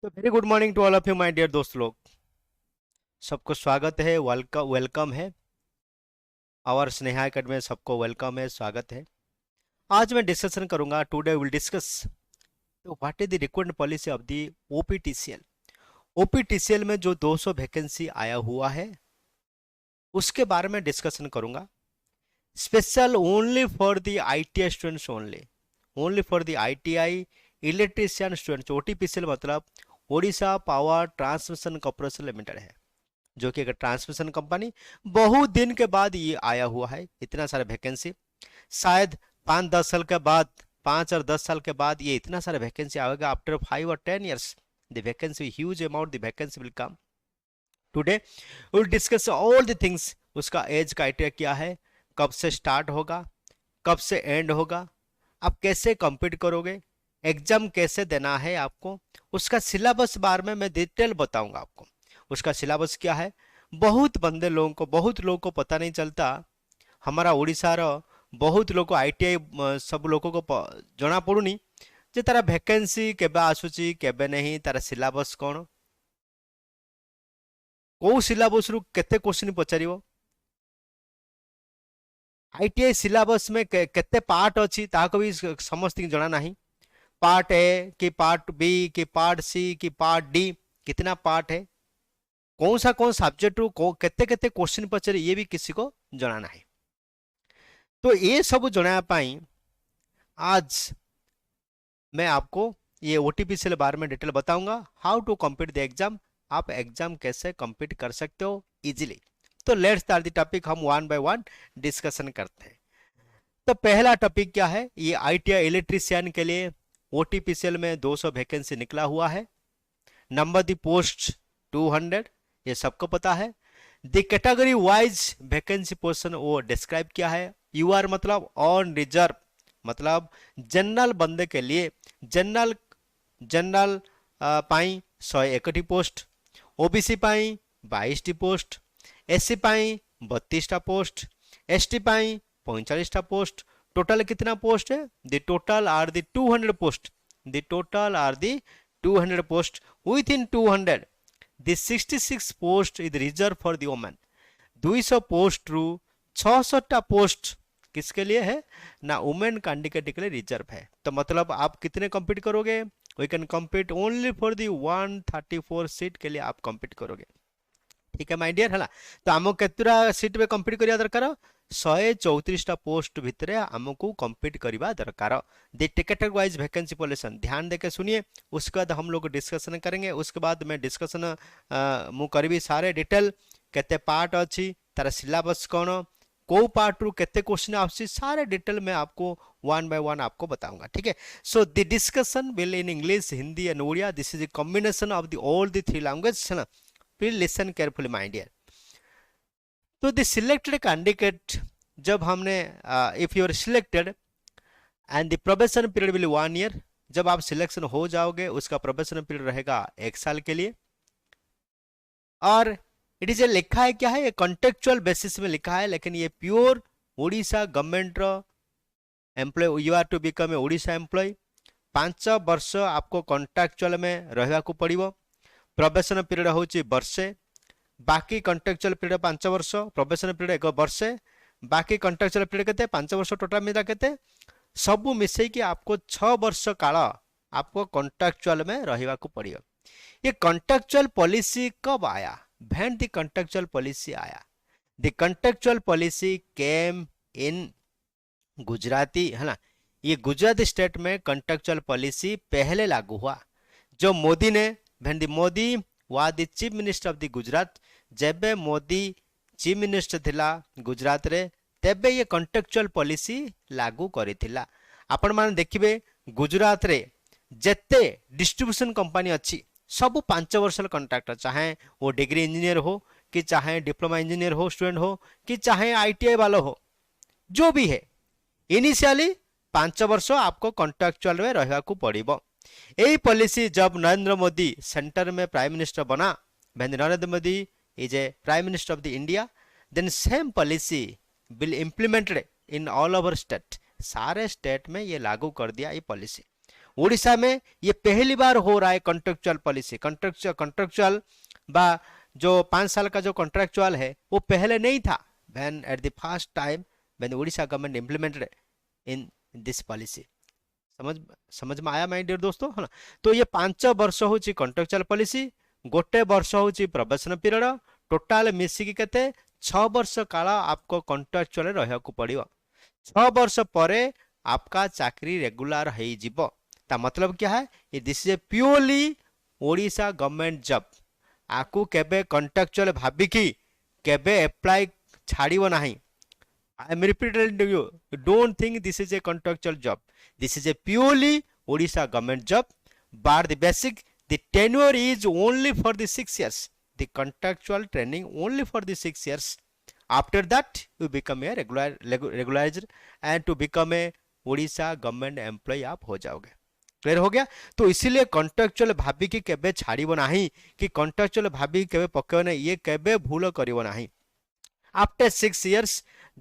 तो very good morning to all of you my dear दोस्त लोग। सबको स्वागत है, वेलकम वेलकम है। और स्नेहा एकेडमी में सबको वेलकम है, स्वागत है। आज मैं डिस्कशन करूंगा, today will discuss what is the recruitment policy of the OPTCL. OPTCL में जो 200 वैकेंसी आया हुआ है उसके बारे में डिस्कशन करूंगा। Special only for the ITI students, only for the ITI electrician students. OTPCL मतलब Odisha power transmission corporation limited है, जो कि एक ट्रांसमिशन कंपनी। बहुत दिन के बाद ये आया हुआ है, इतना सारा वैकेंसी। शायद 5-10 साल के बाद, 5 और 10 साल के बाद ये इतना सारा वैकेंसी आएगा। आफ्टर 5 और 10 years the vacancy, huge amount the vacancy will come. Today will discuss all the things. उसका एज क्राइटेरिया क्या है, कब से स्टार्ट होगा, कब से एंड होगा, आप कैसे compete करोगे, एग्जाम कैसे देना है आपको, उसका सिलेबस बारे में मैं डिटेल बताऊंगा आपको। उसका सिलेबस क्या है, बहुत लोगों को पता नहीं चलता। हमारा ओडिशा रो बहुत लोग आईटीआई सब लोगों को जना पड़ुनी जे तारा वैकेंसी केबे आसुची केबे नहीं, तारा सिलेबस कौन, को सिलेबस रु केते क्वेश्चन पचारिबो, आईटीआई सिलेबस में केते पार्ट अछि ताको भी समस्त जना नहीं। पार्ट ए कि पार्ट बी कि पार्ट सी कि पार्ट डी, कितना पार्ट है, कौन सब्जेक्ट रू केते केते क्वेश्चन पचारे, ये भी किसी को जना नहीं। तो ये सब जनाया पाई आज मैं आपको ये ओटीपीसीएल बारे में डिटेल बताऊंगा। How to compete the exam, आप एग्जाम कैसे कम्पीट कर सकते हो इजीली। तो लेट्स स्टार्ट द टॉपिक, हम वन बाय वन डिस्कशन करते हैं। तो पहला टॉपिक क्या है, ये आईटीआई इलेक्ट्रीशियन के लिए ओटीपीसीएल में 200 वैकेंसी निकला हुआ है। नंबर द पोस्ट 200, ये सबको पता है। The category wise vacancy portion वो डिस्क्राइब किया है। यूआर मतलब ऑन रिजर्व, मतलब जनरल बंदे के लिए जनरल जनरल पाई 101 पोस्ट, ओबीसी पाई 22 पोस्ट, एससी पाई 32 पोस्ट, एसटी पाई 45 पोस्ट। टोटल कितना पोस्ट है, the total are the 200 post, the total are the 200 post. With in 200 the 66 post is reserve for the women. 200 post रू 66 post किसके लिए है ना, वुमेन कैंडिडेट के लिए रिजर्व है। तो मतलब आप कितने कम्पीट करोगे, we can compete only for the 134 seat के लिए आप कम्पीट करोगे। ठीक है माय डियर, है ना। तो आमको केतरा सीट में कम्पीट करिया दरकार, 134 पोस्ट भितर आमको कम्पीट करवा दरकार। The ticket wise vacancy policy ध्यान देके सुनिए, उसके बाद हम लोग डिस्कशन करेंगे। उसके बाद मैं डिस्कशन मु करी सारे डिटेल, केते पार्ट अच्छी, तार सिलेबस कौन, को पार्ट रू केते क्वेश्चन आसी, सारे डिटेल में आपको वन बाय वन आपको बताऊंगा। ठीक है, so the discussion will in English, Hindi and Odia. This is a combination of the all the 3 language, है ना। Please listen carefully my dear. तो द सिलेक्टेड कैंडिडेट, जब हमने if you are selected and the probation period will 1 year, जब आप selection हो जाओगे उसका प्रोबेशन पीरियड रहेगा 1 साल के लिए। और इट इज ए लिखा है क्या है, ये कॉन्टेक्चुअल बेसिस में लिखा है, लेकिन ये प्योर ओडिशा गवर्नमेंट रो employ, you are to become a Odisha employ. 5 वर्ष आपको कॉन्ट्रैक्चुअल में रहवा को पड़िबो। प्रोबेशन पीरियड होची वर्षे, बाकी कॉन्ट्रैक्चुअल पीरियड 5 वर्ष, प्रोबेशन पीरियड 1 वर्षे, बाकी कॉन्ट्रैक्चुअल पीरियड केते 5 वर्ष, टोटल मिला केते सबू मिसई कि आपको 6 वर्ष काल आपको कॉन्ट्रैक्चुअल में रहवा को पड़िबो। ये कॉन्ट्रैक्चुअल पॉलिसी कब आया, when the contractual policy आया, the contractual policy came in Gujarati, है ना। ये गुजराती स्टेट में कॉन्ट्रैक्चुअल पॉलिसी पहले लागू हुआ, जो मोदी ने, when the Modi was the chief minister of the Gujarat, जेबे मोदी चीफ मिनिस्टर थिला गुजरात रे, तेबे ये कॉन्ट्रैक्चुअल पॉलिसी लागू करिथिला। आपण माने देखिबे गुजरात रे जेते डिस्ट्रीब्यूशन कंपनी अच्छी सब 5 वर्ष कॉन्ट्रैक्टर, चाहे वो डिग्री इंजीनियर हो कि चाहे डिप्लोमा इंजीनियर हो स्टूडेंट हो कि चाहे आईटीआई वाला हो, जो भी है इनिशियली 5 वर्ष आपको कॉन्ट्रैक्चुअल में रहवा को पड़िबो। यही पॉलिसी जब नरेंद्र मोदी सेंटर में प्राइम मिनिस्टर बना, when Narendra Modi is a prime minister of the India, then same policy will implemented in all over state, सारे स्टेट में ये लागू कर दिया ये पॉलिसी। ओडिशा में ये पहली बार हो रहा है कॉन्ट्रेक्चुअल पॉलिसी। कॉन्ट्रेक्चुअल बा जो 5 साल का जो कॉन्ट्रेक्चुअल है वो पहले नहीं था। When at the first time when Odisha government implemented in this policy. समझ समझ में आया माय डियर दोस्तों, है ना। तो ये 5 वर्ष हूँ कॉन्ट्रेक्चुअल पॉलिसी, गोटे वर्ष हूँ प्रोबेशन पीरियड, टोटाल मिसिकी केते 6 वर्ष काल आपको कॉन्ट्रेक्चुअल रहा पड़ो। 6 वर्ष पर आपका चाकरी रेगुलर हो जिवो। ता मतलब क्या है, ये this is a purely Odisha government job. आकु केबे कॉन्ट्रेक्चुअल भाबिकी केबे अप्लाई छाड़िबो नाही। I am repeating to you, don't think this is a contractual job. This is a purely Odisha government job, but the basic, the tenure is only for the 6 years. The contractual training only for the 6 years. After that, you become a regularizer and to become a Odisha government employee आप हो जाओगे। Clear हो गया। तो इसीलिए contractual भाभी की केबे छाड़िबो नाही कि कॉन्ट्रेक्चुअल भाभी केबे पकेबो नाही, ये केबे भूल करिबो नाही। After 6 years,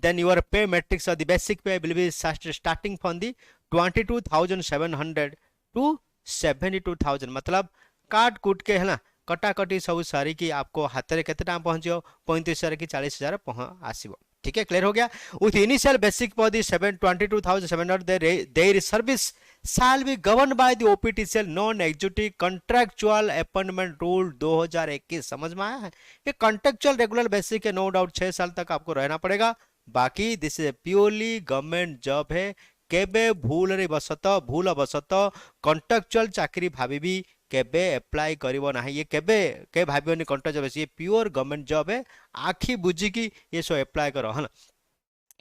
then your pay matrix or the basic pay will be starting from the 22,700 to 72,000। मतलब काट कूट के है ना, कटाकटी सब सारी की आपको हाथ में केते टाइम पहुंचो 35,000 कि 40,000 आसीबो। ठीक है, क्लियर हो गया। With initial basic for the 22,700 their service shall be governed by the OPTCL non executive contractual appointment rule 2021। समझ में आया है। ये कॉन्ट्रैक्चुअल रेगुलर बेसिक है, नो डाउट 6 साल तक आपको रहना पड़ेगा। बाकी this is purely government job है। केबे भूल बसत कॉन्ट्रैक्चुअल चाकरी भाभी केबे अप्लाई करिवो नाही। ये केबे के भाबियोनी कॉन्ट्रैक्ट जॉब, ये प्योर गवर्नमेंट जॉब है। आखि बुझी की ये सब अप्लाई करो, है ना।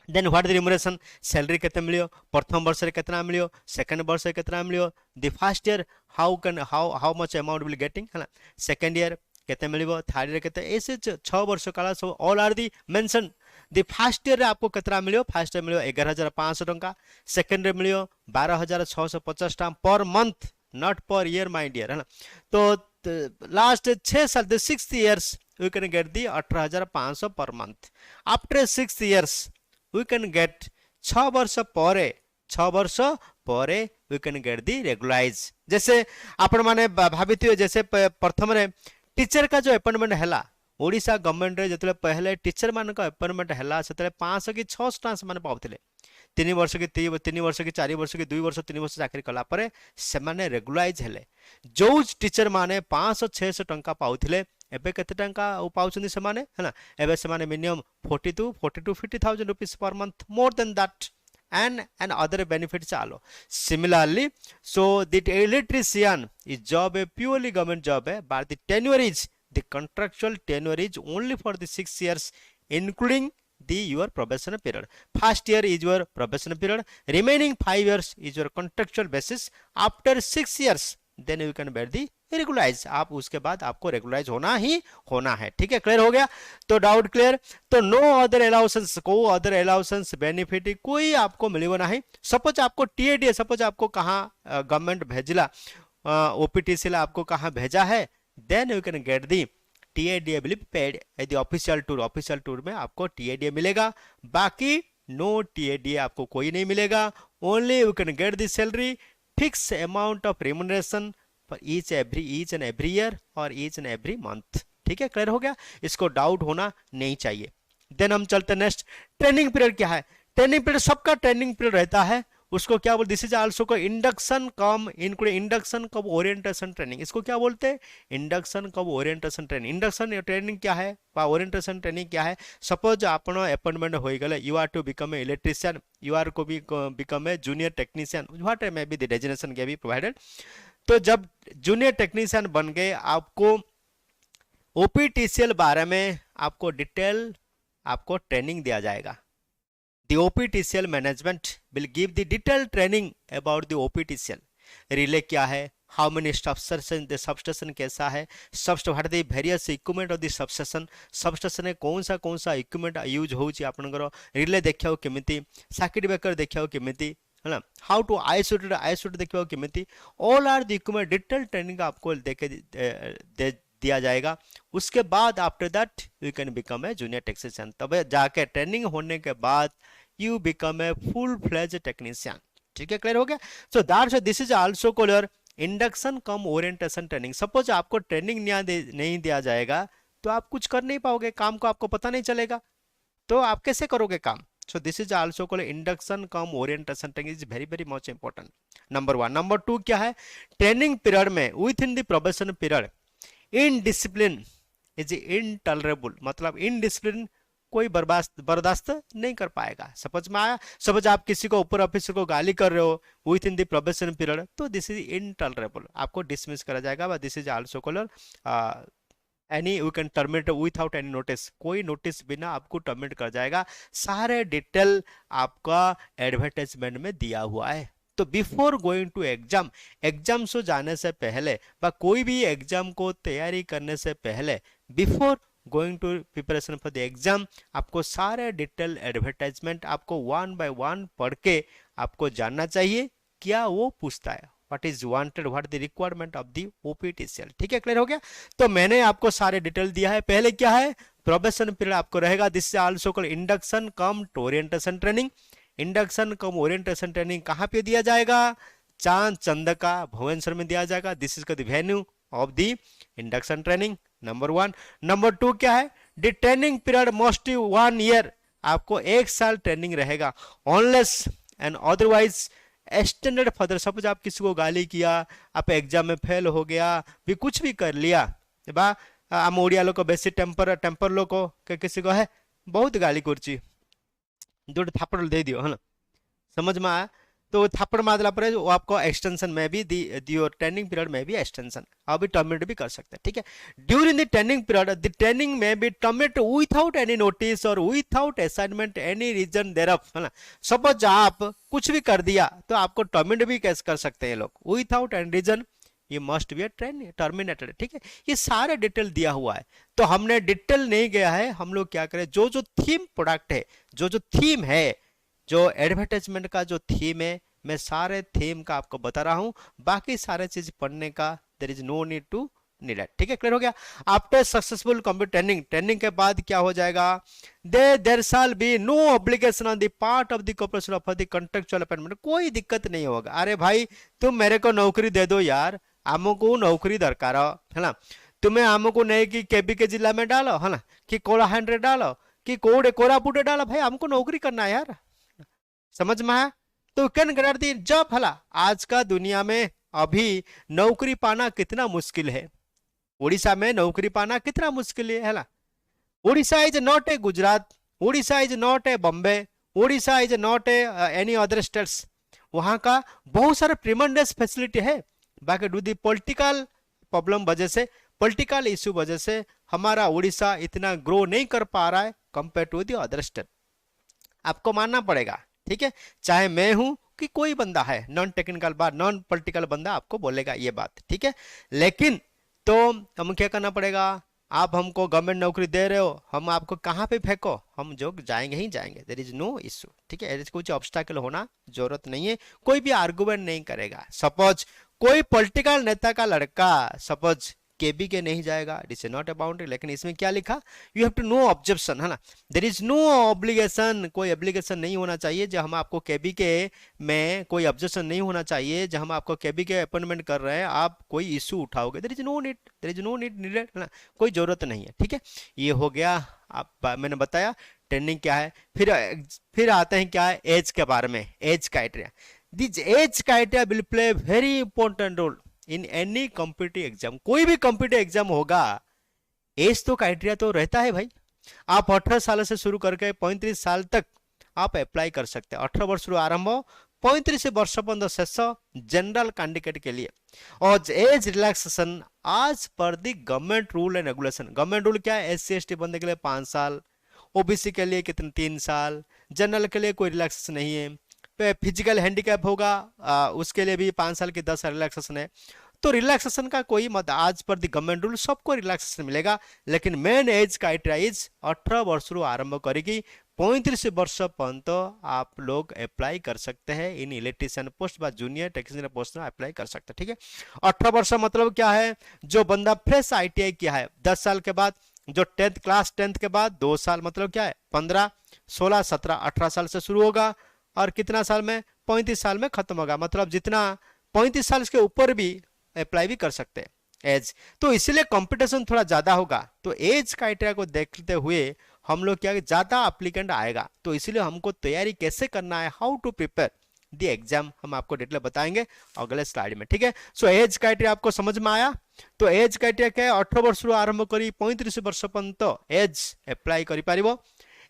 Then what the remuneration, salary केते मिलियो, प्रथम वर्ष रे केतना मिलियो, सेकंड वर्ष रे केतना मिलियो, the first year how much amount will getting, है ना। सेकंड ईयर केते मिलियो, थर्ड ईयर केते, ऐसे 6 वर्ष काल सब all are the mention. The first year रे आपको केतना मिलियो, फर्स्ट ईयर मिलियो 11,500 टंका, सेकंड ईयर मिलियो 12,650 टंका per month, not per year my dear, है ना। तो लास्ट 6 साल the 6th years we can get the 18,500 per month. After 6 years we can get 6 वर्ष पर we can get the regularize। जैसे आपण माने भाबिथियो, जैसे प्रथम रे टीचर का जो अपॉइंटमेंट हैला ओडिशा गवर्नमेंट रे, जतले पहले टीचर मान का अपॉइंटमेंट हैला सेतले 500 कि 600 टांस माने पाउथिले। 3 वर्ष कि 3 वर्ष कि 4 वर्ष कि 2 वर्ष 3 वर्ष चाकरी कला परे से माने रेगुलाइज हेले। जो टीचर माने 500-600 टंका पाउथिले एबे केते टंका पाउछन्ती से माने, है ना। एबे से माने minimum 40,000 rupees per month, more than that and other benefits आलो। Similarly, so the electrician is job a purely government job है, but the tenure is the contractual tenure is only for the 6 years including the your probation period। First year is your probation period, remaining 5 years is your contractual basis। After 6 years then you can bear the regularise. आप उसके बाद आपको regularise होना ही होना है। ठीक है, clear हो गया। तो डाउट क्लियर। तो नो अदर अलाउंसेस, को अदर अलाउंसेस बेनिफिट कोई आपको मिलिबो नहीं। सपोज आपको टीएडीए, सपोज आपको कहाँ गवर्नमेंट भेजिला, ओपीटीसी आपको कहाँ भेजा है, then you can get the TA DA will be paid at the official tour. Official tour में आपको टीएडीए मिलेगा, बाकी नो टीएडीए आपको कोई नहीं मिलेगा। Only you can get the salary, fix amount of remuneration for each and every year और each and every month. ठीक है, क्लियर हो गया। इसको डाउट होना नहीं चाहिए। देन हम चलते नेक्स्ट, ट्रेनिंग पीरियड क्या है। ट्रेनिंग पीरियड सबका ट्रेनिंग पीरियड रहता है, उसको क्या बोलते, दिस इज आल्सो को इंडक्शन कम इंक्लूड इंडक्शन कब ओरिएंटेशन ट्रेनिंग, इसको क्या बोलते हैं, इंडक्शन कब ओरिएंटेशन ट्रेनिंग। इंडक्शन ट्रेनिंग क्या है वा ओरिएंटेशन ट्रेनिंग क्या है। सपोज आपण अपॉइंटमेंट हो गले, you are to become a electrician, you are को भी become a junior technician, what may be the designation के बी प्रोवाइडेड। तो जब जूनियर टेक्नीशियन बन गए, आपको ओपीटीसीएल बारे में आपको डिटेल आपको ट्रेनिंग दिया जाएगा। The OPTCL management will give the detailed training about the OPTCL। Relay क्या है, how many substation, the substation कैसा है, what are the various equipment of the substation, substation में कौन सा इक्विपमेंट यूज होउची, आपनकर रिले देखियो केमिति, सर्किट ब्रेकर देखियो केमिति, है ना, हाउ टू आइसोलेट देखियो केमिति, all are the equipment detail training आपको देके दिया जाएगा। उसके बाद after that you can become a junior technician. तब जाके ट्रेनिंग होने के बाद you become a full fledge technician. ठीक है, क्लियर हो गया। So that's this is also called induction cum orientation training. Suppose आपको ट्रेनिंग नहीं दिया जाएगा तो आप कुछ कर नहीं पाओगे, काम को आपको पता नहीं चलेगा, तो आप कैसे करोगे काम। So this is also called induction cum orientation training, is very very much important. Number 1। Number 2 क्या है, ट्रेनिंग पीरियड में with in the probation period in discipline is intolerable, मतलब इन डिसिप्लिन कोई बर्दाश्त नहीं कर पाएगा। समझ में आया। सपोज आप किसी को ऊपर ऑफिसर को गाली कर रहे हो with in the probation period, तो दिस इज इनटॉलरेबल, आपको डिसमिस करा जाएगा। But this is also called any you can terminate without any notice, कोई नोटिस बिना आपको टर्मिनेट कर जाएगा। सारे डिटेल आपका एडवर्टाइजमेंट में दिया हुआ है। तो before going to exam, exam से जाने से पहले व कोई भी एग्जाम को तैयारी करने से पहले, before going to preparation for the exam, आपको सारे डिटेल एडवर्टाइजमेंट आपको 1 by 1 पढ़ के आपको जानना चाहिए क्या वो पूछता है, what is wanted, what the requirement of the OPTCL. ठीक है, क्लियर हो गया। तो मैंने आपको सारे डिटेल दिया है। पहले क्या है, प्रोबेशन पीरियड आपको रहेगा, this is also called induction cum orientation training. Induction cum orientation training कहाँ पे दिया जाएगा, चांद चंदका भुवनेश्वर में दिया जाएगा। This is the venue of the induction training, number 1। Number 2 क्या है, the training period most 1 year, आपको 1 साल ट्रेनिंग रहेगा। Wanless and otherwise standard further, suppose आप किसी को गाली किया, आप एग्जाम में फेल हो गया, भी कुछ भी कर लिया बा, आम ओडिया लोग बेसी टेम्पर लोग किसी को है बहुत गाली करची, जोटे थापड़ दे दियो है ना, समझ में आया। तो थापड़ मारला पर वो आपको एक्सटेंशन में भी दियो, ट्रेनिंग पीरियड में भी एक्सटेंशन अभी टर्मिनेट भी कर सकते हैं। ठीक है, during the training period the training में भी टर्मिनेट विथआउट एनी नोटिस और विथआउट असाइनमेंट एनी रीजन देयरऑफ, है ना। सपोज आप कुछ भी कर दिया तो आपको टर्मिनेट भी कैसे कर सकते हैं लोग, विथआउट एनी रीजन ये मस्ट बी टर्मिनेटेड। ठीक है, ये सारे डिटेल दिया हुआ है। तो हमने डिटेल नहीं गया है, हम लोग क्या करें, जो जो थीम प्रोडक्ट है, जो जो थीम है, जो एडवर्टाइजमेंट का जो थीम है, मैं सारे थीम का आपको बता रहा हूं, बाकी सारे चीज पढ़ने का there is no need to needed. ठीक है, क्लियर हो गया। After successful complete training, training के बाद क्या हो जाएगा, there shall be no obligation on the part of the corporation of the contractual appointment, कोई दिक्कत नहीं होगा। अरे भाई तुम मेरे को नौकरी दे दो यार, हमको नौकरी दरकार है ना, तुम्हें हमको नहीं कि केबी के जिला में डालो, है ना, कि कोलाहांड्रे डालो, कि कोरापुटे डालो, भाई हमको नौकरी करना है यार, समझ में आया। तो कैन दी जब हला, आज का दुनिया में अभी नौकरी पाना कितना मुश्किल है, उड़ीसा में नौकरी पाना कितना मुश्किल है ना। Orissa is not a Gujarat, Orissa is not a Bombay, Orissa is not a any other states, वहां का बहुत सारे ट्रिमेंडस फैसिलिटी है। बाकी डू दी पॉलिटिकल प्रॉब्लम वजह से, पॉलिटिकल इश्यू वजह से हमारा उड़ीसा इतना ग्रो नहीं कर पा रहा है compare to the other state, आपको मानना पड़ेगा। ठीक है, चाहे मैं हूं कि कोई बंदा है नॉन टेक्निकल बात, नॉन पॉलिटिकल बंदा आपको बोलेगा ये बात। ठीक है, लेकिन तो हम क्या करना पड़ेगा, आप हमको गवर्नमेंट नौकरी दे रहे हो, हम आपको कहाँ पे फेंको, हम जो जाएंगे ही जाएंगे, देयर इज नो इशू। ठीक है, कुछ ऑब्स्टेकल होना जरूरत नहीं है, कोई भी आर्गुमेंट नहीं करेगा। सपोज कोई पॉलिटिकल नेता का लड़का सपोज केबी के नहीं जाएगा, it is not a boundary, लेकिन इसमें क्या लिखा, you have to no objection, है ना, देयर इज नो ऑब्लिगेशन, कोई ऑब्लिगेशन नहीं होना चाहिए जब हम आपको केबी के में, कोई ऑब्जेक्शन नहीं होना चाहिए जब हम आपको केबी के अपॉइंटमेंट कर रहे हैं, आप कोई इशू उठाओगे, there is no need, there is no need needed, है ना, कोई जरूरत नहीं है। ठीक है, ये हो गया, आप मैंने बताया ट्रेनिंग क्या है। फिर आते हैं क्या है, एज के बारे में, age criteria. This age criteria will play very important role in any competitive exam, कोई भी कॉम्पिटिटिव एग्जाम होगा, एज तो क्राइटेरिया तो रहता है भाई। आप 18 साल से शुरू करके 35 साल तक आप अप्लाई कर सकते हैं, 18 वर्ष आरंभ 35 वर्ष पर्यंत शेष जनरल कैंडिडेट के लिए। और एज रिलैक्सेशन आज पर the government rule and regulation, government rule क्या है, SC ST बंदे के लिए 5 साल, ओबीसी के लिए कितने 3 साल, जनरल के लिए कोई रिलैक्सेशन नहीं है, फिजिकल हैंडीकैप होगा उसके लिए भी 5 साल की 10 साल रिलैक्सेशन है। तो रिलैक्सेशन का कोई मत, आज पर दी गवर्नमेंट रूल सबको रिलैक्सेशन मिलेगा, लेकिन मेन एज क्राइटेरिया इज 18 वर्ष आरंभ करेगी 35 वर्ष पर्यंत आप लोग अप्लाई कर सकते हैं इन इलेक्ट्रिशियन पोस्ट व जूनियर टेक्नीशियन पोस्ट में अप्लाई कर सकते हैं। ठीक है, 18 वर्ष मतलब क्या है, जो बंदा फ्रेश ITI किया है 10 साल के बाद, जो 10th के बाद 2 साल मतलब क्या है 15, 16, 17, 18 साल से शुरू होगा, और कितना साल में, 35 साल में खत्म होगा, मतलब जितना 35 साल के ऊपर भी अप्लाई भी कर सकते हैं एज। तो इसलिए कंपटीशन थोड़ा ज्यादा होगा, तो एज क्राइटेरिया को देखते हुए हम लोग क्या, ज्यादा एप्लीकेंट आएगा, तो इसलिए हमको तैयारी कैसे करना है, how to prepare the exam, हम आपको डिटेल बताएंगे अगले स्लाइड में, ठीक है। सो एज क्राइटेरिया आपको समझ में आया। तो एज क्राइटेरिया क्या है, 18 वर्ष आरंभ करी 35 वर्ष पर्यंत एज अप्लाई करि पारिबो।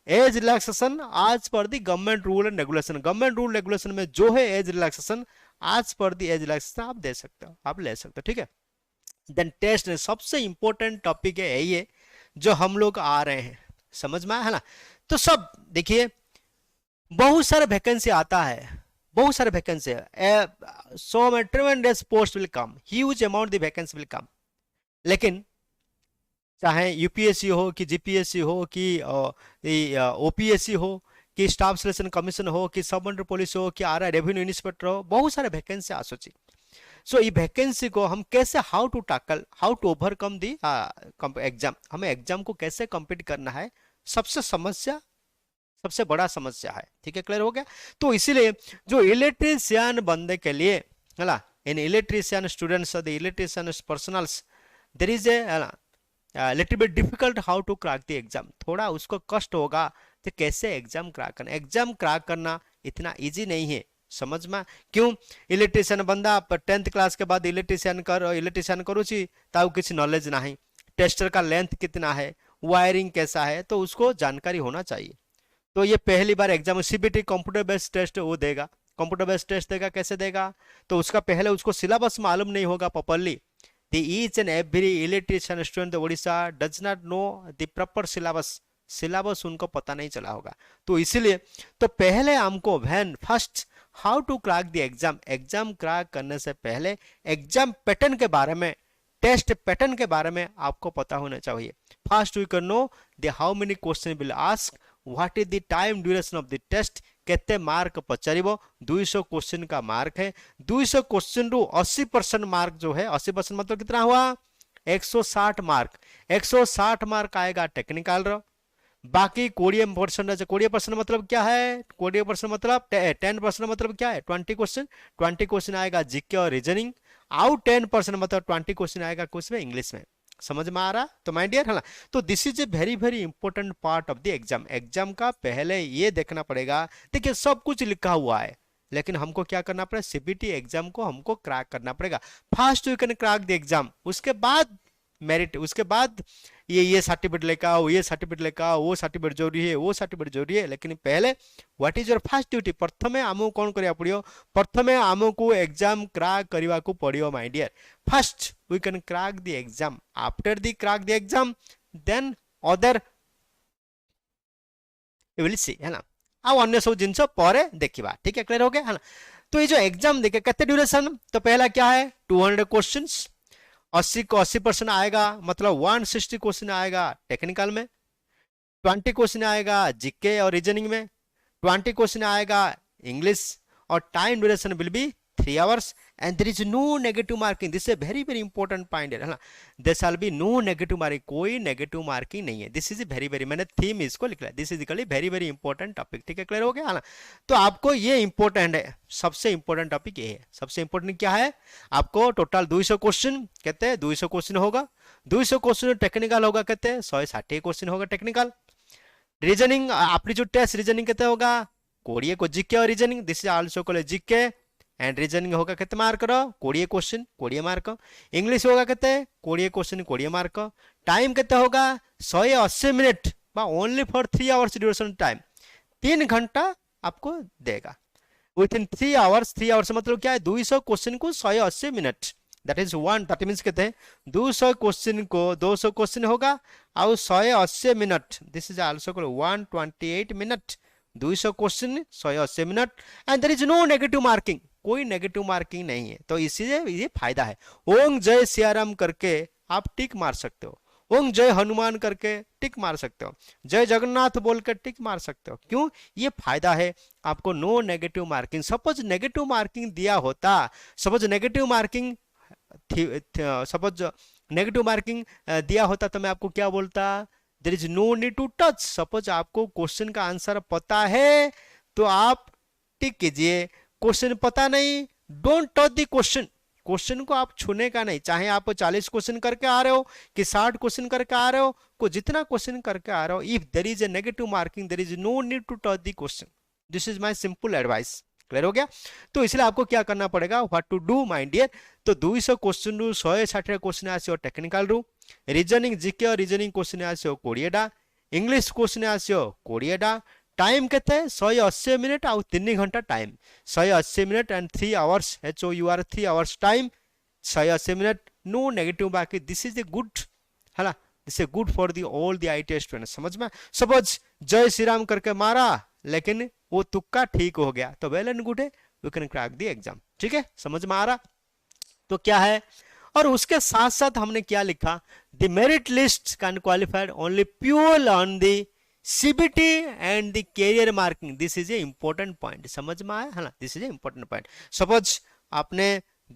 एज रिलैक्सेशन आज पर the government rule and regulation, government rule regulation में जो है एज रिलैक्सेशन, आज पर दी एज रिलैक्सेशन आप दे सकते हो, आप ले सकते हो, ठीक है। देन टेस्ट, सबसे इंपॉर्टेंट टॉपिक है ये जो हम लोग आ रहे हैं, समझ में आया है ना। तो सब देखिए, बहुत सारे वैकेंसी आता है, बहुत सारे वैकेंसी है, सो में ट्रेमेंडस post will come, huge amount the vacancy will come, लेकिन चाहे यूपीएससी हो कि जीपीएससी हो कि ओपीएससी हो कि स्टाफ सिलेक्शन कमीशन हो कि सब मंडल पुलिस हो कि आर रेवेन्यू इंस्पेक्टर हो, बहुत सारे वैकेंसी आसुची। सो ये वैकेंसी को हम कैसे, how to tackle, how to overcome the exam, हमें एग्जाम को कैसे कम्पीट करना है, सबसे समस्या, सबसे बड़ा समस्या है, ठीक है, क्लियर हो गया। तो इसीलिए जो इलेक्ट्रीशियन बंदे के लिए है ना, in electrician students, the electrician personnels, there is a little bit difficult how to crack the exam, थोड़ा उसको कष्ट होगा कि कैसे एग्जाम क्रैक करना, एग्जाम क्रैक करना इतना इजी नहीं है, समझ में। क्यों, इलेक्ट्रीशियन बंदा 10th क्लास के बाद इलेक्ट्रीशियन करूची ताऊ किसी नॉलेज नहीं, टेस्टर का लेंथ कितना है, वायरिंग कैसा है, तो उसको जानकारी होना चाहिए। तो ये पहली बार exam, CBT computer based test वो देगा, कंप्यूटर बेस्ड टेस्ट देगा, कैसे देगा, तो उसका पहले उसको सिलेबस मालूम नहीं होगा properly. The each and every electrician student in Odisha does not know the proper syllabus, syllabus उनको पता नहीं चला होगा। तो इसीलिए तो पहले हमको when first how to crack the exam, exam crack करने से पहले एग्जाम पैटर्न के बारे में, टेस्ट पैटर्न के बारे में आपको पता होना चाहिए। First we can know the how many question will ask, what is the time duration of the test, केते मार्क पचारिबो, 200 क्वेश्चन का मार्क है, 200 क्वेश्चन रु 80% मार्क जो है, 80% मतलब कितना हुआ, 160 मार्क, 160 मार्क आएगा टेक्निकल रो, बाकी 20% 20% मतलब क्या है, 20% मतलब 10% मतलब क्या है, 20 क्वेश्चन, 20 क्वेश्चन आएगा जीके और रीजनिंग, आउट 10% मतलब 20 क्वेश्चन आएगा कुछ में इंग्लिश में, समझ में आ रहा। तो माय डियर है ना, तो this is a very very important part of the exam, exam का पहले ये देखना पड़ेगा। देखिए सब कुछ लिखा हुआ है, लेकिन हमको क्या करना पड़ेगा, सीबीटी एग्जाम को हमको क्रैक करना पड़ेगा। First we can crack the exam, उसके बाद मेरिट, उसके बाद ये सर्टिफिकेट लेकर आओ, ये सर्टिफिकेट लेकर आओ, वो सर्टिफिकेट जरूरी है, वो सर्टिफिकेट जरूरी है, लेकिन पहले what is your first duty, प्रथमे आमको कौन करिया पड़ियो, प्रथमे आमको एग्जाम क्रैक करने को पड़ियो my dear. First we can crack the exam, after the crack the exam then other you will see, है ना, आ अन्य सब जिनस पर देखा, ठीक है, क्लियर हो गया है ना। तो ये जो एग्जाम देखे कितने ड्यूरेशन, तो पहला क्या है 200 क्वेश्चंस, 80 को 80% आएगा, मतलब 160 क्वेश्चन आएगा टेक्निकल में, 20 क्वेश्चन आएगा जीके और रीजनिंग में, 20 क्वेश्चन आएगा इंग्लिश, और time duration will be 3 hours and there is no negative marking, this is very very important point है ना, there shall be no negative marking, कोई नेगेटिव मार्किंग नहीं है, दिस इज वेरी वेरी, मैंने थीम इसको लिख लिया, this is very very important topic, ठीक है, क्लियर हो गया ना। तो आपको ये इंपॉर्टेंट है, सबसे इंपॉर्टेंट टॉपिक ये है, सबसे इंपॉर्टेंट क्या है, आपको टोटल 200 क्वेश्चन, कहते हैं 200 क्वेश्चन होगा, 200 क्वेश्चन टेक्निकल होगा, कहते हैं 160 क्वेश्चन होगा technical, reasoning aptitude test reasoning कहते होगा 20 को जीके और reasoning, this is also called GK and reasoning होगा कितने मार्क रो 20 क्वेश्चन 20 मार्क, इंग्लिश होगा कितने 20 क्वेश्चन 20 मार्क, टाइम कितने होगा 180 minute, only for 3 hours duration time, 3 घंटा आपको देगा विथ इन 3 आवर्स, 3 आवर्स मतलब क्या है 200 क्वेश्चन को 180 minute, that is one, that means कहते हैं 200 क्वेश्चन को 200 क्वेश्चन होगा और 180 minute, this is also called 128 minute, 200 question 180 minute and there is no negative marking, कोई नेगेटिव मार्किंग नहीं है, तो इसीलिए ये फायदा है। ओम जय सियाराम करके आप टिक मार सकते हो, ओम जय हनुमान करके टिक मार सकते हो, जय जगन्नाथ बोल कर टिक मार सकते हो, क्यों, ये फायदा है आपको, no negative marking. Suppose negative marking दिया होता, suppose negative marking suppose negative marking दिया होता तो मैं आपको क्या बोलता, there is no need to touch, suppose आपको क्वेश्चन का आंसर पता है तो आप टिक कीजिए। क्वेश्चन पता नहीं, don't touch the question. Question को आप छूने का नहीं, चाहे आप 40 क्वेश्चन करके आ रहे हो कि 60 क्वेश्चन करके आ रहे हो, को जितना क्वेश्चन करके आ रहे हो, if there is a negative marking there is no need to touch the question. This is my simple advice. Clear हो गया? तो इसलिए आपको क्या करना पड़ेगा, what to do my dear. तो 200 क्वेश्चन रु 160 क्वेश्चन आसियो टेक्निकल रु, रीजनिंग जीके और रीजनिंग क्वेश्चन आसियो 20 टा, इंग्लिश क्वेश्चन आसियो 20 टा। टाइम केते 180 मिनिट आउ 3 घंटा time, 180 minute and 3 hours, HOUR 3 hours time, 180 minute, no negative बाकी। दिस इज ए गुड है ना, this is good for the all the ITI student. समझ में? सपोज जय श्री राम करके मारा लेकिन वो तुक्का ठीक हो गया तो वेल एंड गुड है, you can crack the exam. ठीक है, समझ में आ रहा? तो क्या है, और उसके साथ साथ हमने क्या लिखा, the merit list can qualified only pure on the CBT and the career marking. This is a important point. समझ में आया है ना? This is a important point. Suppose आपने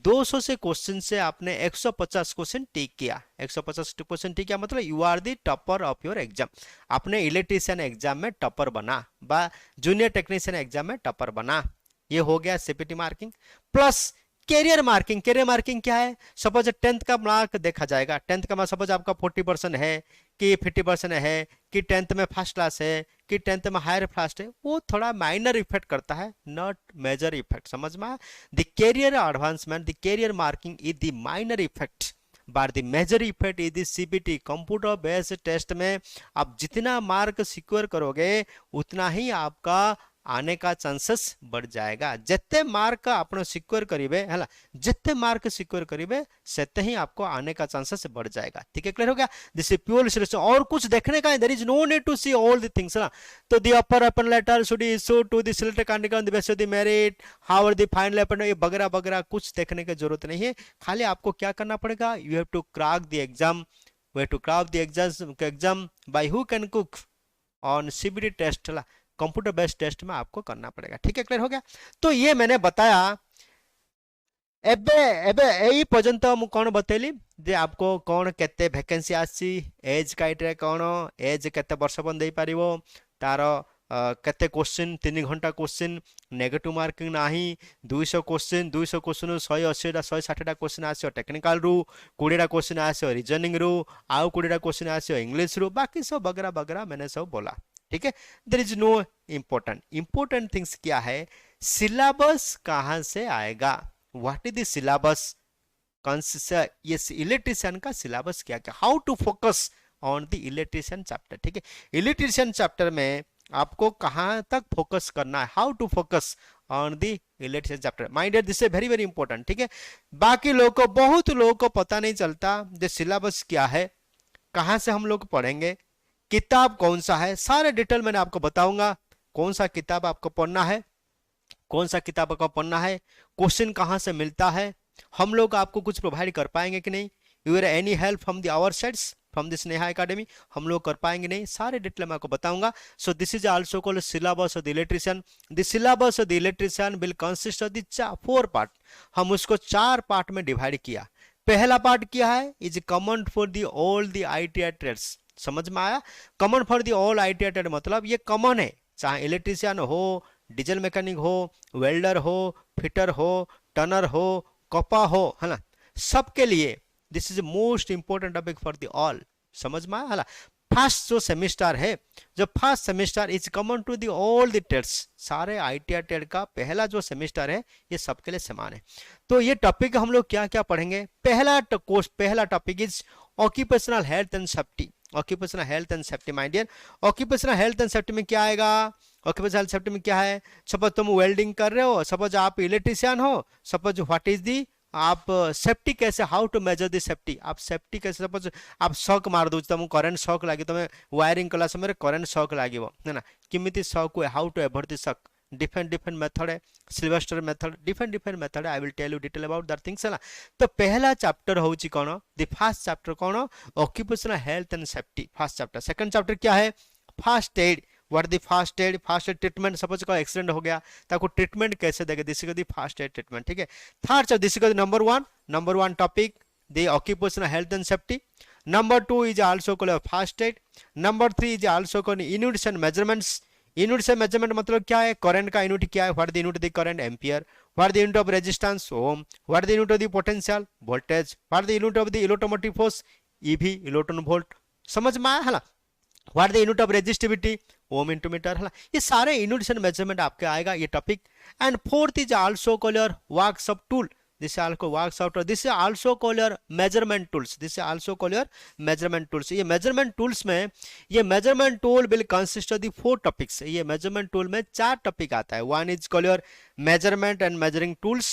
200 से क्वेश्चन से आपने 150 क्वेश्चन टिक किया, 150 क्वेश्चन टिक किया मतलब you are the topper of your exam. आपने इलेक्ट्रीशियन एग्जाम में टॉपर बना बा जूनियर टेक्नीशियन एग्जाम में टॉपर बना, ये हो गया CBT marking. Plus career marking. Career marking क्या है, सपोज 10th का मार्क देखा जाएगा, 10th का मार्क सपोज आपका 40% है कि 50% है कि 10th में फर्स्ट क्लास है कि 10th में हायर फर्स्ट है, वो थोड़ा माइनर इफेक्ट करता है, नॉट मेजर इफेक्ट। समझ में? The career advancement, the career marking is the minor effect but the major effect is the CBT computer based test में आप जितना मार्क सिक्योर करोगे उतना ही आपका आने का चांसेस बढ़ जाएगा। जितने मार्क आप सिक्योर करिवे है ना, जितने मार्क सिक्योर करिवे सेते ही आपको आने का चांसेस बढ़ जाएगा। ठीक है, क्लियर हो गया? दिस इज प्योर सिलेक्शन, और कुछ देखने का है, there is no need to see all the things ना। तो the upper upon letter should issue to the selected candidate on the basis of the merit, how are the final upon, ये वगैरह वगैरह कुछ देखने की जरूरत नहीं है। खाली आपको क्या करना पड़ेगा, you have to crack the exam, we have to crack the exam by who can cook on CBT test ला, कंप्यूटर बेस्ड टेस्ट में आपको करना पड़ेगा। ठीक है, क्लियर हो गया? तो ये मैंने बताया। एबे एबे यही पर्यंत मु कौन बतेली जे आपको कौन केते वैकेंसी आसी, एज क्राइटेरिया कौन, एज केते वर्ष बन दे पारिबो, तार केते क्वेश्चन 3 घंटा क्वेश्चन, नेगेटिव मार्किंग नाही, 200 क्वेश्चन 180 टा 160 टा क्वेश्चन आसियो टेक्निकल रु, 20 टा क्वेश्चन आसियो रीजनिंग रु, आउ 20 टा क्वेश्चन आसियो इंग्लिश रु, बाकी सब वगैरह वगैरह मैंने सब बोला। ठीक है, there is no important things क्या है, सिलेबस कहां से आएगा, व्हाट इज द सिलेबस, ये इलेक्ट्रीशियन का सिलेबस क्या क्या, how to focus on the electrician chapter. ठीक है, इलेक्ट्रीशियन चैप्टर में आपको कहां तक फोकस करना है, how to focus on the electrician chapter. Mind this is very very important. ठीक है, बाकी लोगों को, बहुत लोगों को पता नहीं चलता जो सिलेबस क्या है, कहां से हम लोग पढ़ेंगे, किताब कौन सा है, सारे डिटेल मैंने आपको बताऊंगा। कौन सा किताब आपको पढ़ना है, कौन सा किताब आपको पढ़ना है, क्वेश्चन कहां से मिलता है, हम लोग आपको कुछ प्रोवाइड कर पाएंगे कि नहीं, you are any help from the our sides from the Sneha academy, हम लोग कर पाएंगे नहीं, सारे डिटेल मैं आपको बताऊंगा। So this is also called syllabus of the electrician. The syllabus of the electrician will consist of the 4 part. हम उसको 4 पार्ट में डिवाइड किया। पहला पार्ट क्या है, is common for the all the ITI trades. समझ में आया? Common for the all ITI trade मतलब ये कॉमन है, चाहे इलेक्ट्रीशियन हो, डीजल मैकेनिक हो, वेल्डर हो, फिटर हो, टनर हो, कपा हो, है ना, सबके लिए this is most important topic for the all. समझ में आया? है ना? फर्स्ट जो सेमिस्टर है, जो first semester is common to the all the trades, सारे ITI ट्रेड का पहला जो सेमिस्टर है ये सबके लिए समान है। तो ये टॉपिक हम लोग क्या क्या पढ़ेंगे, पहला topic is occupational health and safety. Occupational health and safety my dear, occupational health and safety में क्या आएगा, ऑक्यूपेशनल हेल्थ सेफ्टी में क्या है, सपोज तुम वेल्डिंग कर रहे हो, सपोज आप इलेक्ट्रीशियन हो, सपोज व्हाट इज दी, आप सेफ्टी कैसे, how to measure the safety, आप सेफ्टी कैसे, सपोज आप शॉक मार दो, तुमको करेंट शॉक लगे, तुम्हें वायरिंग कला समय करेंट शॉक लगे है ना, किमिति शॉक हुए, how to avoid the shock, different method है, सिल्वेस्टर मेथड, डिफरेंट मेथड है, I will tell you detail about that things है ना। तो पहला चैप्टर होची कौन, द फर्स्ट चैप्टर कौन, occupational health and safety, first chapter. Second chapter क्या है, first aid, what the first aid, first aid treatment, suppose का एक्सीडेंट हो गया ताको ट्रीटमेंट कैसे देगा, this is the first aid treatment. ठीक है, third chapter this is number 1 topic, the occupational health and safety. Number 2 is also called first aid. Number 3 is also called units and measurements. Unit से measurement मतलब क्या है, current का unit क्या है, what the unit of the current ampere, what the unit of resistance ohm, what the unit of the potential voltage, what the unit of the electromotive force EV electron volt, समझ में आया है ना। What the unit of resistivity ohm into metre है ना। ये सारे units and measurement आपके आएगा ये topic. And fourth is also called your workshop tool, this is also works out, this is also called your measurement tools, this is also called your measurement tools। ये measurement tools में ये measurement tool will consist of the 4 topics। ये measurement tool में 4 topic आता है। one is called your measurement and measuring tools,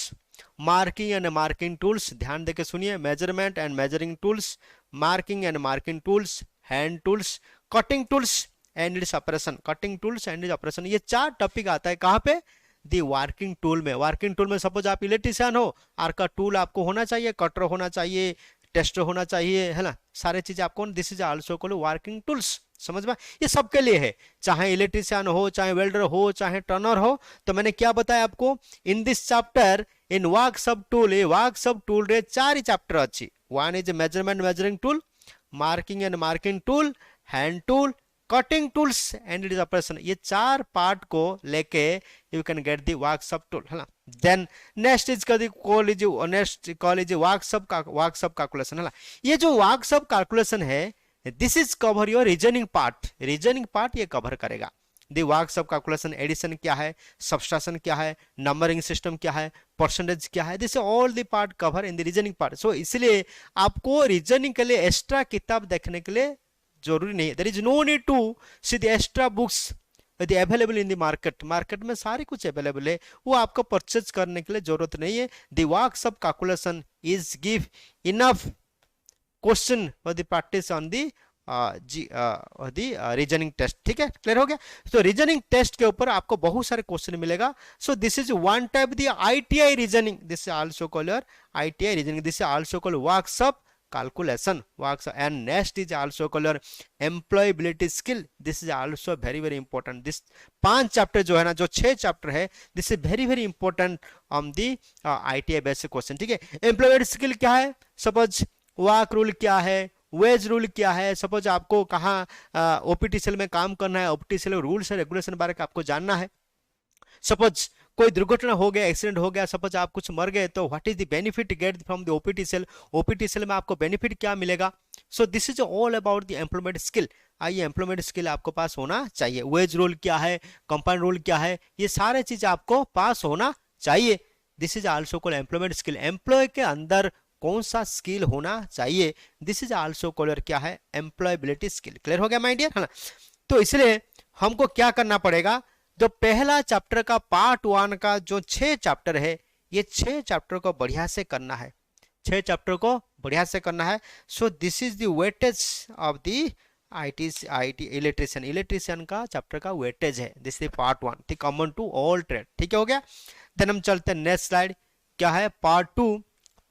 marking and marking tools, ध्यान देके सुनिए, measurement and measuring tools, marking and marking tools, hand tools, cutting tools and its operation, cutting tools and its operation, ये 4 topic आता है कहाँ पे, the working tool में। Working tool में सपोज आप इलेक्ट्रिशियन हो, आपका टूल आपको होना चाहिए, कटर होना चाहिए, टेस्टर होना चाहिए, है ना, सारे चीजें आपको, this is also called working tools, समझ में, ये सबके लिए है, चाहे इलेक्ट्रिशियन हो, चाहे वेल्डर हो, चाहे टर्नर हो। तो मैंने क्या बताया आपको in this chapter in workshop tool, ये वर्कशॉप टूल रे 4 ही चैप्टर अच्छी। One is measurement measuring tool, marking and marking tool, hand tool, cutting tools and it is operation, ये 4 पार्ट को लेके you can get the workshop tool, है ना। Then next is college, next college workshop calculation, है ना। ये जो workshop calculation है, this is cover your reasoning part, reasoning part ये कवर करेगा। दी वर्कशॉप कैलकुलेशन, एडिशन क्या है, सब्सट्रैक्शन क्या है, नंबरिंग सिस्टम क्या है, परसेंटेज क्या है, this all the part cover in the reasoning part. So इसलिए आपको रीजनिंग के लिए एक्स्ट्रा किताब देखने के लिए जरूरी नहीं है, there is no need to see the extra books available in the market, market में सारी कुछ अवेलेबल है, वो आपको परचेज करने के लिए जरूरत नहीं है। The workshop calculation is give enough question for the practice on the reasoning test, ठीक है, क्लियर हो गया। तो रीजनिंग टेस्ट के ऊपर आपको बहुत सारे क्वेश्चन मिलेगा। So this is one type the ITI reasoning, this is also called your ITI reasoning, this is also called workshop calculation works, and next is also called your employability skill, this is also very very important। this 5 chapter जो है ना, जो 6 chapter है, this is very very important on the ITI basic question, ठीक है। Employability skill क्या है, suppose work rule क्या है, वेज रूल क्या है, सपोज आपको कहाँ OPTCL में काम करना है, OPTCL रूल्स एंड रेगुलेशन बारे में आपको जानना है। सपोज कोई दुर्घटना हो गया, एक्सीडेंट हो गया, सपोज आप कुछ मर गए, तो what is the benefit get from the OPTCL, OPTCL में आपको बेनिफिट क्या मिलेगा। So this is all about the employment skill. आइए एम्प्लॉयमेंट स्किल आपको पास होना चाहिए, वेज रूल क्या है, कंपाउंड रूल क्या है, ये सारे चीज आपको पास होना चाहिए। This is also called employment skill, employ के अंदर कौन सा स्किल होना चाहिए, दिस इज आल्सो कॉल्ड क्या है, एम्प्लॉयबिलिटी स्किल। क्लियर हो गया माय डियर, है ना। तो इसलिए हमको क्या करना पड़ेगा, जो पहला चैप्टर का पार्ट 1 का जो 6 चैप्टर है, ये 6 चैप्टर को बढ़िया से करना है, 6 चैप्टर को बढ़िया से करना है। So this is the weightage of the IT electrician, electrician का चैप्टर का वेटेज है, दिस इज पार्ट 1, ठीक, कॉमन टू ऑल ट्रेड, ठीक है, हो गया। देन हम चलते हैं नेक्स्ट स्लाइड, क्या है part 2,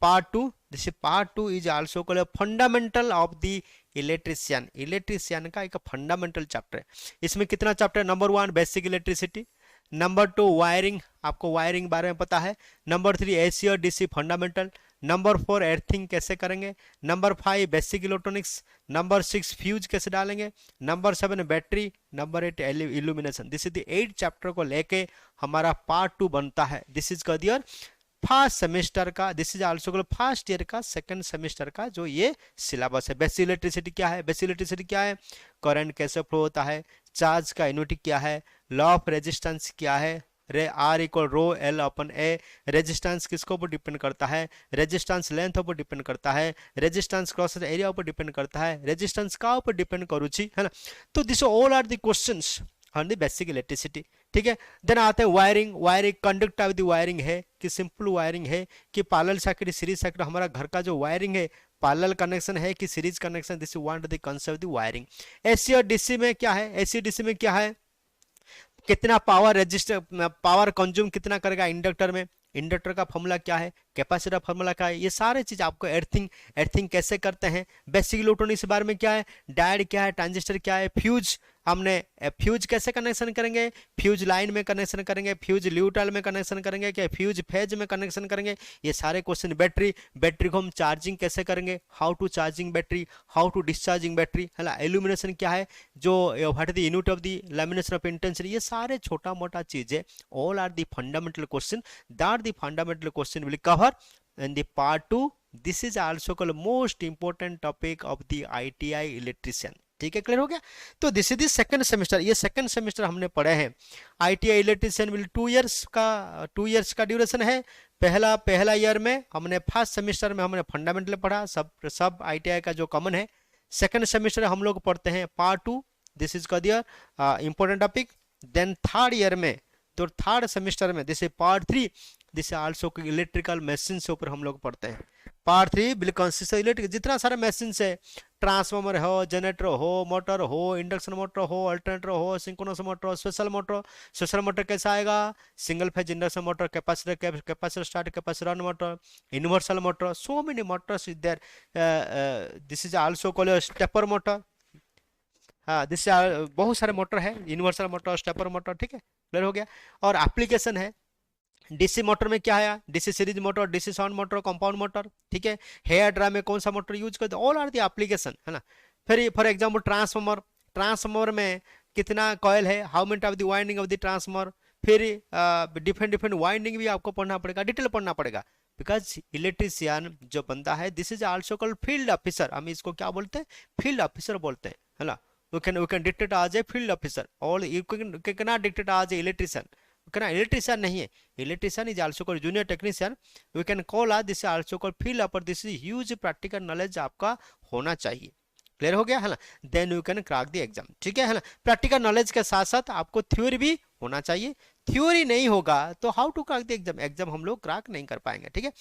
part 2, this part 2 is also called fundamental of the electrician, electrician का एक फंडामेंटल चैप्टर है। इसमें कितना chapter, number 1 basic electricity, number 2 wiring, आपको वायरिंग बारे में पता है, नंबर 3 AC और DC फंडामेंटल, नंबर 4 एर्थिंग कैसे करेंगे, number 5 basic electronics, number 6 fuse कैसे डालेंगे, number 7 battery, number 8 illumination. This is the 8 chapter को लेके हमारा पार्ट 2 बनता है। दिस इज कर दिया फर्स्ट सेमेस्टर का, this is also first year का सेकंड सेमेस्टर का जो ये सिलेबस है। बेसिक इलेक्ट्रिसिटी क्या है, बेसिक इलेक्ट्रिसिटी क्या है, करंट कैसे फ्लो होता है, चार्ज का यूनिट क्या है, लॉ ऑफ रेजिस्टेंस क्या है, R equal rho L upon A, resistance किसके ऊपर डिपेंड करता है, रेजिस्टेंस लेंथ ऊपर डिपेंड करता है, रेजिस्टेंस क्रॉस एरिया ऊपर डिपेंड करता है, रेजिस्टेंस का ऊपर डिपेंड करूची, है ना। तो this all are the questions on the basic electricity, ठीक है। देन आते हैं wiring, wiring conduct of the wiring है कि सिंपल वायरिंग है कि पैरेलल सर्किट सीरीज सर्किट, हमारा घर का जो वायरिंग है पैरेलल कनेक्शन है कि series connection, this is one of the concept the wiring. AC और DC में क्या है, AC DC में क्या है, कितना पावर रजिस्टर पावर कंज्यूम कितना करेगा इंडक्टर में, इंडक्टर का फॉर्मूला क्या है, कैपेसिटर फार्मूला क्या है, ये सारे चीज आपको अर्थिंग अर्थिंग कैसे करते हैं, बेसिक इलेक्ट्रॉनिक्स के बारे में क्या है, डायोड क्या है, ट्रांजिस्टर क्या है, फ्यूज हमने फ्यूज कैसे कनेक्शन करेंगे, फ्यूज लाइन में कनेक्शन करेंगे, फ्यूज न्यूट्रल में कनेक्शन करेंगे, क्या फ्यूज फेज में कनेक्शन करेंगे, ये सारे क्वेश्चन। बैटरी बैटरी को हम चार्जिंग कैसे करेंगे, how to charging battery, how to discharging battery, है ना, इल्यूमिनेशन क्या है, जो what is the unit of the lamination of intensity, ये सारे छोटा मोटा चीजें all are the fundamental question that the fundamental question will cover in the part 2. This is also called most important topic of the ITI electrician. ठीक है, clear हो गया। तो this is the second semester, ये second semester हमने पढ़े हैं। ITI electrician will 2 years का ड्यूरेशन है। पहला ईयर में हमने फर्स्ट सेमेस्टर में हमने फंडामेंटल पढ़ा, सब ITI का जो कॉमन है। सेकंड सेमेस्टर हम लोग पढ़ते हैं पार्ट 2, दिस इज का their important topic. Then third year में, तो थर्ड सेमेस्टर में this is part 3, this also electrical machine से ऊपर हम लोग पढ़ते हैं। पार्ट 3 विल कंसिस्ट इलेक्ट्रिक, जितना सारा मशीन है, ट्रांसफार्मर हो, जनरेटर हो, मोटर हो, इंडक्शन मोटर हो, अल्टरनेटर हो, synchronous motor, special motor. Special motor कैसा आएगा, single phase induction motor, capacitor start, capacitor run motor, universal motor, so many motors is there. This is also called stepper motor. हाँ, this बहुत सारे motor है, universal motor, stepper motor, ठीक है, clear हो गया। और एप्लीकेशन है, डीसी मोटर में क्या है, DC series motor, DC sound motor, compound motor, ठीक है। हेयर ड्राम में कौन सा मोटर यूज करते, ऑल आर द एप्लीकेशन, है ना। फिर फॉर एग्जांपल ट्रांसफार्मर में कितना कॉयल है, how many of the winding of the transformer, फिर डिफरेंट वाइंडिंग भी आपको पढ़ना पड़ेगा, डिटेल पढ़ना पड़ेगा। बिकॉज इलेक्ट्रिशियन जो बनता है, this is also called field officer, हम इसको क्या बोलते हैं, फील्ड ऑफिसर बोलते हैं, है ना। we can dictate as a field officer, or you cannot dictate as a electrician, electrician नहीं है, electrician is also called junior technician, we can call a this also called field officer. This is huge practical knowledge आपका होना चाहिए, clear हो गया, है ना। Then you can crack the exam, ठीक है ना। प्रैक्टिकल नॉलेज के साथ साथ आपको थ्योरी भी होना चाहिए, थ्योरी नहीं होगा तो how to crack the exam, exam हम लोग क्रैक नहीं कर पाएंगे, ठीक है।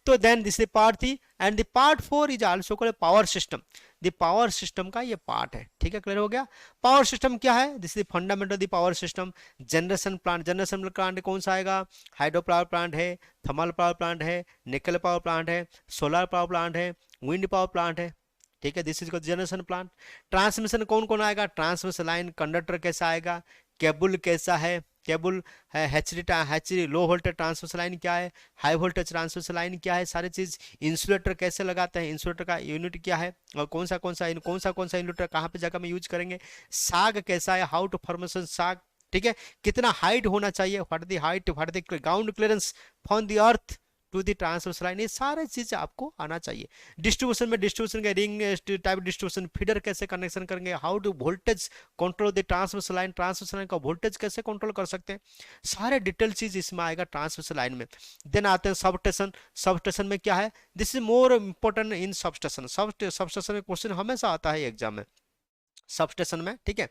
तो then this is part 3 and the part 4 is also called power system. The power system का ये पार्ट है, ठीक है, क्लियर हो गया। पावर सिस्टम क्या है, this is fundamental the power system. Generation plant कौन सा आएगा, हाइड्रो पावर प्लांट है, थर्मल पावर प्लांट है, निकल पावर प्लांट है, सोलर पावर प्लांट है, विंड पावर प्लांट है, ठीक है। This is generation plant. Transmission कौन कौन आएगा, ट्रांसमिशन लाइन, कंडक्टर कैसा आएगा, केबल कैसा है, केबल है, HD low voltage transmission line क्या है, हाई वोल्टेज ट्रांसमिशन लाइन क्या है, सारी चीज। इंसुलेटर कैसे लगाते हैं, इंसुलेटर का यूनिट क्या है, और कौन सा इंसुलेटर कहाँ पे जगह में यूज करेंगे। साग कैसा है, हाउ टू फॉर्मेशन साग, ठीक है। कितना हाइट होना चाहिए, what the height, what the ground clearance from the earth to the transmission line, ये सारे चीज आपको आना चाहिए। डिस्ट्रीब्यूशन के रिंग टाइप डिस्ट्रीब्यूशन, फीडर कैसे कनेक्शन करेंगे, how to voltage control the transmission line का वोल्टेज कैसे कंट्रोल कर सकते हैं, सारे डिटेल चीज इसमें आएगा ट्रांसमिशन लाइन में। देन आते हैं सबस्टेशन में क्या है, this is more important in substation में क्वेश्चन हमेशा आता है एग्जाम में, सबस्टेशन में, ठीक है।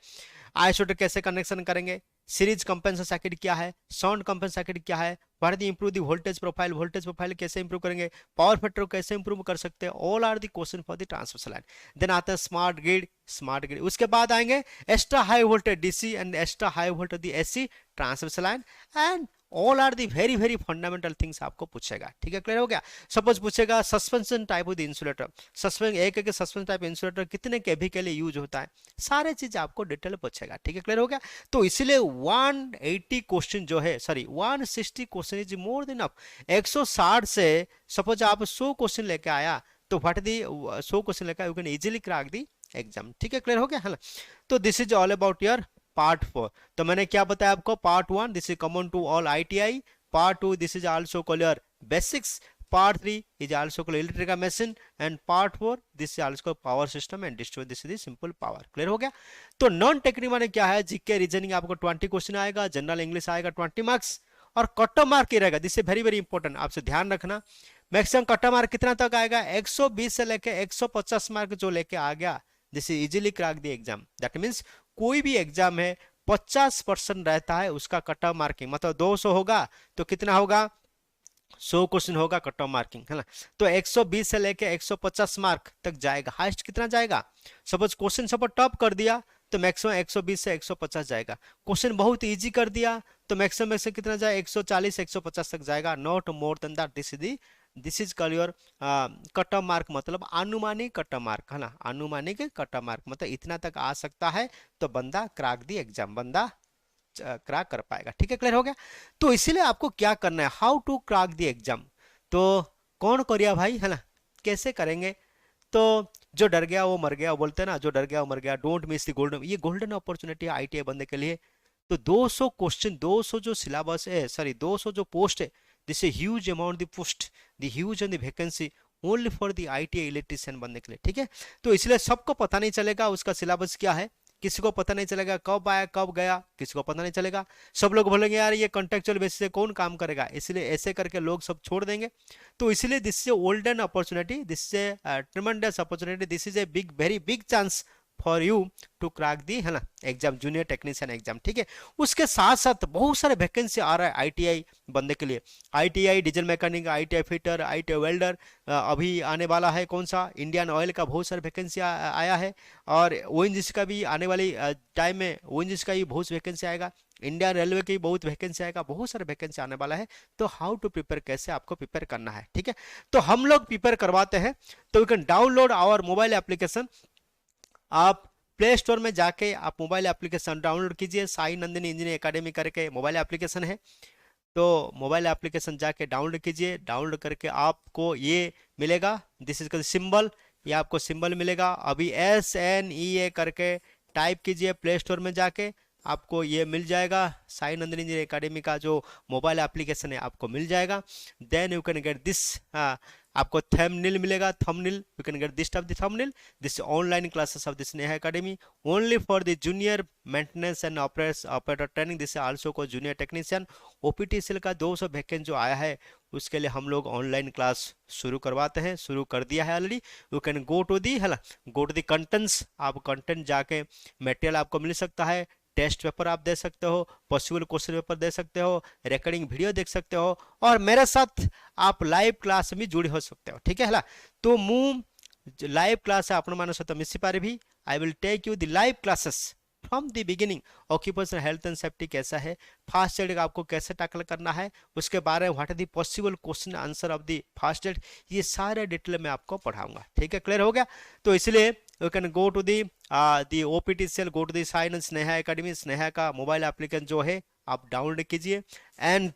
आइसोलेटर कैसे कनेक्शन करेंगे, सीरीज कंपेंसेशन सर्किट क्या है, साउंड कंपेंसेशन सर्किट क्या है, what is improve the voltage profile कैसे इंप्रूव करेंगे, पावर फैक्टर कैसे इंप्रूव कर सकते हैं, all are the question for the transmission line. Then आता है स्मार्ट ग्रिड, उसके बाद आएंगे extra high voltage DC and extra high voltage the AC transmission line, and all are the very fundamental things आपको पूछेगा, ठीक है, क्लियर हो गया। सपोज पूछेगा सस्पेंशन टाइप ऑफ इंसुलेटर, एक सस्पेंशन टाइप इंसुलेटर कितने केवी के लिए यूज होता है, सारे चीज आपको डिटेल पूछेगा, ठीक है, क्लियर हो गया। तो इसीलिए 180 क्वेश्चन जो है, sorry 160 question is more than enough. 160 से सपोज आप 100 क्वेश्चन लेके आया, तो व्हाट दी 100 क्वेश्चन लेकर you can easily crack the exam, ठीक है, क्लियर हो गया, है ना। तो this is all about your part 4। तो मैंने क्या बताया आपको, part 1 this is common to all ITI, part 2 this is also called your basics, part 3 is also called electrical machine, and part 4 this is also power system and distribution, this is simple power, clear हो गया। तो non technical माने क्या है, GK reasoning आपको 20 question आएगा, general English आएगा 20 marks, और कट ऑफ मार्क ही रहेगा, दिस इज वेरी इंपॉर्टेंट, आपसे ध्यान रखना। मैक्सिमम कट ऑफ मार्क कितना तक आएगा, 120 से लेके 150 मार्क जो लेके आ गया, this is easily crack the exam. That means कोई भी एग्जाम है 50% रहता है उसका कट ऑफ मार्किंग, मतलब 200 होगा तो कितना होगा, 100 क्वेश्चन होगा कट ऑफ मार्किंग, है ना। तो 120 से लेके 150 मार्क तक जाएगा, हाईएस्ट कितना जाएगा। सपोज क्वेश्चन सपोज टॉप कर दिया तो मैक्सिमम 120 से 150 जाएगा, क्वेश्चन बहुत इजी कर दिया तो मैक्सिमम से कितना जाए, 140 150 तक जाएगा, not more than that, this is the this is call your cut off mark, मतलब अनुमानिक कट ऑफ मार्क है ना, अनुमानिक कट ऑफ मार्क मतलब इतना तक आ सकता है तो बंदा क्रैक दी एग्जाम, बंदा क्रैक कर पाएगा। ठीक है, क्लियर हो गया। तो इसीलिए आपको क्या करना है, how to crack the exam. तो कौन करिया भाई है ना, कैसे करेंगे। तो जो डर गया वो मर गया, वो बोलते हैं ना, जो डर गया वो मर गया, डोंट मिस द गोल्डन, ये गोल्डन अपॉर्चुनिटी है आईटीआई बनने के लिए। तो 200 क्वेश्चन, 200 जो सिलेबस है, सॉरी 200 जो पोस्ट है, this a huge amount the post, the huge and the vacancy only for the ITI electrician बनने के लिए। ठीक है, तो इसलिए सबको पता नहीं चलेगा उसका सिलेबस क्या है, किसी को पता नहीं चलेगा कब आया कब गया, किसी को पता नहीं चलेगा। सब लोग बोलेंगे यार ये कॉन्ट्रेक्चुअल बेसिस से कौन काम करेगा, इसलिए ऐसे करके लोग सब छोड़ देंगे। तो इसलिए this is a golden opportunity, this is a tremendous opportunity, this is a big very big chance for you to crack the है ना एग्जाम, जूनियर टेक्नीशियन एग्जाम। ठीक है, उसके साथ साथ बहुत सारे वैकेंसी आ रहा है आईटीआई बनने के लिए, ITI diesel mechanic, ITI fitter, ITI welder, अभी आने वाला है कौन सा, इंडियन ऑयल का बहुत सारे वैकेंसी आया है, और ओएनजीसी का भी आने वाली टाइम में ओएनजीसी का भी बहुत वैकेंसी आएगा, इंडियन रेलवे की बहुत वैकेंसी आएगा, बहुत सारे वैकेंसी आने वाला है। तो हाउ टू प्रिपेयर, कैसे आपको प्रिपेयर करना है। ठीक है, तो हम लोग प्रिपेयर करवाते हैं। तो you can download our mobile application, आप प्ले स्टोर में जाके आप मोबाइल एप्लीकेशन डाउनलोड कीजिए, साई नंदिनी इंजीनियरिंग एकेडमी करके मोबाइल एप्लीकेशन है। तो मोबाइल एप्लीकेशन जाके डाउनलोड कीजिए, डाउनलोड करके आपको ये मिलेगा, दिस इज सिंबल, ये आपको सिंबल मिलेगा, अभी SNEA करके टाइप कीजिए प्ले स्टोर में जाके, आपको ये मिल जाएगा, साई नंदिनी इंजीनियरिंग एकेडमी का जो मोबाइल एप्लीकेशन है आपको मिल जाएगा। Then you can get this, आपको थंबनेल मिलेगा, thumbnail you can get this of the thumbnail, this online classes of this Neha academy only for the junior maintenance and operator training, this also को junior technician. OPTCL का 200 vacancy जो आया है उसके लिए हम लोग ऑनलाइन क्लास शुरू करवाते हैं, शुरू कर दिया है already. You can go to the है ना, गो टू दी कंटेंट्स, आप कंटेंट जाके मटेरियल आपको मिल सकता है, टेस्ट पेपर आप दे सकते हो, पॉसिबल क्वेश्चन पेपर दे सकते हो, रिकॉर्डिंग वीडियो देख सकते हो, और मेरे साथ आप लाइव क्लास में जुड़ी हो सकते हो। ठीक है हला, तो मु लाइव क्लास आपण मान सहित मिसी पारिबी, I will take you the live classes from the beginning, occupational health and safety कैसा है, फास्ट एड आपको कैसे टैकल करना है, उसके बारे में what are the possible question answer of the first aid, ये सारे डिटेल में आपको पढ़ाऊंगा। ठीक है, क्लियर हो गया। तो इसलिए you can go to the OPTCL, go to the Sai Sneha academy, Sneha का मोबाइल एप्लीकेशन जो है आप डाउनलोड कीजिए, एंड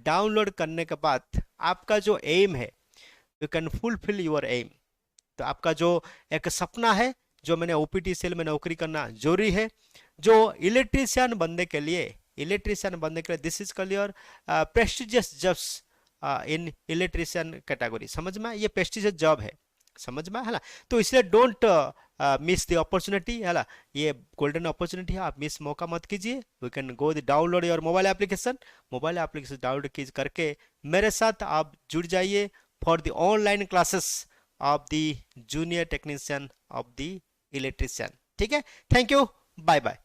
डाउनलोड करने के बाद आपका जो एम है, you can fulfil your aim. तो आपका जो एक सपना है, जो मैंने OPTCL में नौकरी करना जरूरी है, जो इलेक्ट्रीशियन बनने के लिए, इलेक्ट्रीशियन बनने के लिए this is called your prestigious jobs in electrician category, समझ में, ये प्रेस्टिजियस जॉब है, समझ में है ना। तो इसलिए डोंट मिस द अपॉर्चुनिटी है ना, ये गोल्डन अपॉर्चुनिटी है, आप मिस मौका मत कीजिए। We can go the download your mobile application, mobile application download करके मेरे साथ आप जुड़ जाइए for the online classes of the junior technician of the electrician. ठीक है, थैंक यू, बाय बाय।